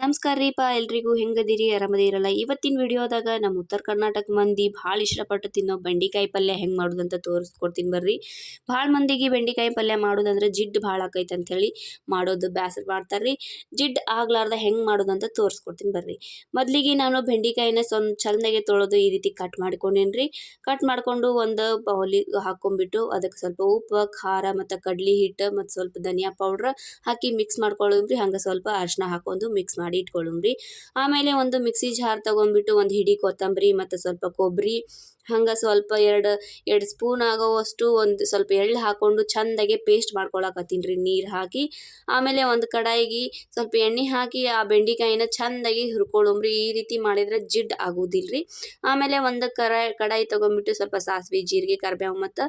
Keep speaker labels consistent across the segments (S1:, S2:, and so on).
S1: ನಮಸ್ಕಾರ ರೀಪಾ ಎಲ್ರಿಗೂ ಹೆಂಗದಿರಿ ಆರಾಮದಿರಲ್ಲ. ಇವತ್ತಿನ ವಿಡಿಯೋದಾಗ ನಮ್ಮ ಉತ್ತರ ಕರ್ನಾಟಕ ಮಂದಿ ಭಾಳ ಇಷ್ಟಪಟ್ಟು ತಿನ್ನೋ ಬೆಂಡಿಕಾಯಿ ಪಲ್ಯ ಹೆಂಗೆ ಮಾಡೋದಂತ ತೋರಿಸ್ಕೊಡ್ತೀನಿ ಬರ್ರಿ. ಭಾಳ ಮಂದಿಗೆ ಬೆಂಡಿಕಾಯಿ ಪಲ್ಯ ಮಾಡೋದಂದ್ರೆ ಜಿಡ್ಡು ಭಾಳ ಆಕೈತೆ ಅಂಥೇಳಿ ಮಾಡೋದು ಬ್ಯಾಸರ ಮಾಡ್ತಾರ್ರಿ. ಜಿಡ್ಡು ಆಗ್ಲಾರ್ದ ಹೆಂಗೆ ಮಾಡೋದಂತ ತೋರಿಸ್ಕೊಡ್ತೀನಿ ಬರ್ರಿ. ಮೊದಲಿಗೆ ನಾನು ಬೆಂಡಿಕಾಯಿನ ಚಂದಾಗೆ ತೊಳೆದು ಈ ರೀತಿ ಕಟ್ ಮಾಡ್ಕೊಂಡೇನ್ರಿ. ಕಟ್ ಮಾಡಿಕೊಂಡು ಒಂದು ಬೌಲಿಗೆ ಹಾಕ್ಕೊಂಡ್ಬಿಟ್ಟು ಅದಕ್ಕೆ ಸ್ವಲ್ಪ ಉಪ್ಪು, ಖಾರ ಮತ್ತು ಕಡ್ಲಿ ಹಿಟ್ಟು ಮತ್ತು ಸ್ವಲ್ಪ ಧನಿಯಾ ಪೌಡ್ರ್ ಹಾಕಿ ಮಿಕ್ಸ್ ಮಾಡ್ಕೊಳ್ಳೋದ್ರಿ. ಹಂಗೆ ಸ್ವಲ್ಪ ಅರಿಶಿನ ಹಾಕೊಂಡು ಮಿಕ್ಸ್ ಮಾಡಿ ಇಟ್ಕೊಳ್ಳೋಣ್ರಿ. ಆಮೇಲೆ ಒಂದು ಮಿಕ್ಸಿ ಜಾರ್ ತಗೊಂಡ್ಬಿಟ್ಟು ಒಂದು ಹಿಡಿ ಕೊತ್ತಂಬರಿ ಮತ್ತು ಸ್ವಲ್ಪ ಕೊಬ್ಬರಿ ಹಂಗೆ ಸ್ವಲ್ಪ ಎರಡು ಸ್ಪೂನ್ ಆಗೋವಷ್ಟು ಒಂದು ಸ್ವಲ್ಪ ಎಳ್ಳು ಹಾಕ್ಕೊಂಡು ಚೆಂದಾಗೆ ಪೇಸ್ಟ್ ಮಾಡ್ಕೊಳಕತ್ತೀನಿ ರೀ ನೀರು ಹಾಕಿ. ಆಮೇಲೆ ಒಂದು ಕಡಾಯಿಗೆ ಸ್ವಲ್ಪ ಎಣ್ಣೆ ಹಾಕಿ ಆ ಬೆಂಡಿಕಾಯಿನ ಚೆಂದಾಗಿ ಹುರ್ಕೊಳ್ಳೋಮ್ರಿ. ಈ ರೀತಿ ಮಾಡಿದರೆ ಜಿಡ್ಡು ಆಗೋದಿಲ್ಲ ರೀ. ಆಮೇಲೆ ಒಂದು ಕಡಾಯಿ ತೊಗೊಂಡ್ಬಿಟ್ಟು ಸ್ವಲ್ಪ ಸಾಸಿವೆ, ಜೀರಿಗೆ, ಕರಿಬೇವು ಮತ್ತು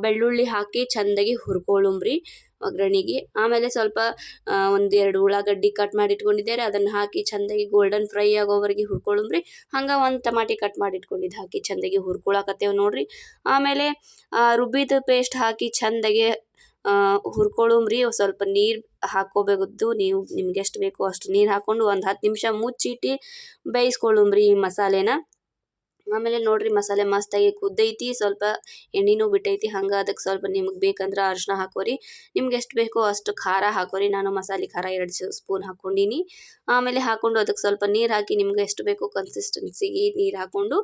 S1: ಬೆಳ್ಳುಳ್ಳಿ ಹಾಕಿ ಚೆಂದಾಗಿ ಹುರ್ಕೊಳ್ಳೋಮ್ರಿ ಒಗ್ಗರಣೆಗೆ. ಆಮೇಲೆ ಸ್ವಲ್ಪ ಒಂದೆರಡು ಉಳ್ಳಾಗಡ್ಡಿ ಕಟ್ ಮಾಡಿ ಇಟ್ಕೊಂಡಿದ್ದಾರೆ ಅದನ್ನು ಹಾಕಿ ಚೆಂದಾಗಿ ಗೋಲ್ಡನ್ ಫ್ರೈ ಆಗೋವರೆಗೆ ಹುರ್ಕೊಳ್ಳೋಮ್ರಿ. ಹಂಗೆ ಒಂದು ಟಮಾಟಿ ಕಟ್ ಮಾಡಿ ಇಟ್ಕೊಂಡಿದ್ದು ಹಾಕಿ ಚೆಂದಾಗಿ ಹುರ್ಕೊಳಕತ್ತೇವೆ ನೋಡ್ರಿ. ಆಮೇಲೆ ರುಬ್ಬಿದ ಪೇಸ್ಟ್ ಹಾಕಿ ಚೆಂದಾಗೆ ಹುರ್ಕೊಳ್ಳೋಮ್ರಿ. ಸ್ವಲ್ಪ ನೀರು ಹಾಕ್ಕೋಬೇಕು. ನಿಮ್ಗೆ ಎಷ್ಟು ಬೇಕೋ ಅಷ್ಟು ನೀರು ಹಾಕ್ಕೊಂಡು ಒಂದು 10 ನಿಮಿಷ ಮುಚ್ಚಿಟ್ಟು ಬೇಯಿಸ್ಕೊಳ್ಳೋಮ್ರಿ ಈ ಮಸಾಲೆನ. ಆಮೇಲೆ ನೋಡ್ರಿ ಮಸಾಲೆ ಮಸ್ತಾಗಿ ಕುದ್ದೈತಿ, ಸ್ವಲ್ಪ ಎಣ್ಣೆನೂ ಬಿಟ್ಟೈತಿ. ಹಂಗೆ ಅದಕ್ಕೆ ಸ್ವಲ್ಪ ನಿಮ್ಗೆ ಬೇಕಂದ್ರೆ ಅರಿಶಿನ ಹಾಕೋರಿ, ನಿಮ್ಗೆ ಎಷ್ಟು ಬೇಕೋ ಅಷ್ಟು ಖಾರ ಹಾಕೋರಿ. ನಾನು ಮಸಾಲೆ ಖಾರ 2 ಸ್ಪೂನ್ ಹಾಕ್ಕೊಂಡೀನಿ. ಆಮೇಲೆ ಹಾಕ್ಕೊಂಡು ಅದಕ್ಕೆ ಸ್ವಲ್ಪ ನೀರು ಹಾಕಿ ನಿಮ್ಗೆ ಎಷ್ಟು ಬೇಕೋ ಕನ್ಸಿಸ್ಟೆನ್ಸಿಗೆ ನೀರು ಹಾಕ್ಕೊಂಡು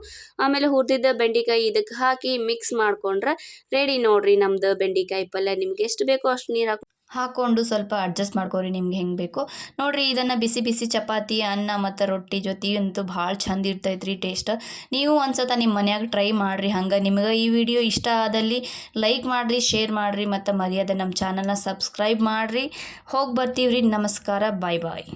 S1: ಆಮೇಲೆ ಹುರಿದಿದ್ದ ಬೆಂಡಿಕಾಯಿ ಇದಕ್ಕೆ ಹಾಕಿ ಮಿಕ್ಸ್ ಮಾಡ್ಕೊಂಡ್ರೆ ರೆಡಿ ನೋಡ್ರಿ ನಮ್ದು ಬೆಂಡಿಕಾಯಿ ಪಲ್ಯ. ನಿಮ್ಗೆ ಎಷ್ಟು ಬೇಕೋ ಅಷ್ಟು ನೀರು ಹಾಕ್ಕೊಂಡು ಸ್ವಲ್ಪ ಅಡ್ಜಸ್ಟ್ ಮಾಡ್ಕೊರಿ ನಿಮ್ಗೆ ಹೆಂಗೆ ಬೇಕೋ ನೋಡಿರಿ. ಇದನ್ನು ಬಿಸಿ ಬಿಸಿ ಚಪಾತಿ, ಅನ್ನ ಮತ್ತು ರೊಟ್ಟಿ ಜೊತೆ ಅಂತೂ ಭಾಳ ಚಂದ ಇರ್ತೈತ್ರಿ ಟೇಸ್ಟ್. ನೀವು ಒಂದ್ಸತ ನಿಮ್ಮ ಮನ್ಯಾಗ ಟ್ರೈ ಮಾಡಿರಿ. ಹಂಗೆ ನಿಮ್ಗೆ ಈ ವಿಡಿಯೋ ಇಷ್ಟ ಆದಲ್ಲಿ ಲೈಕ್ ಮಾಡಿರಿ, ಶೇರ್ ಮಾಡಿರಿ ಮತ್ತು ಮರ್ಯಾದೆ ನಮ್ಮ ಚಾನಲ್ನ ಸಬ್ಸ್ಕ್ರೈಬ್ ಮಾಡಿರಿ. ಹೋಗಿ ಬರ್ತೀವ್ರಿ. ನಮಸ್ಕಾರ, ಬಾಯ್ ಬಾಯ್.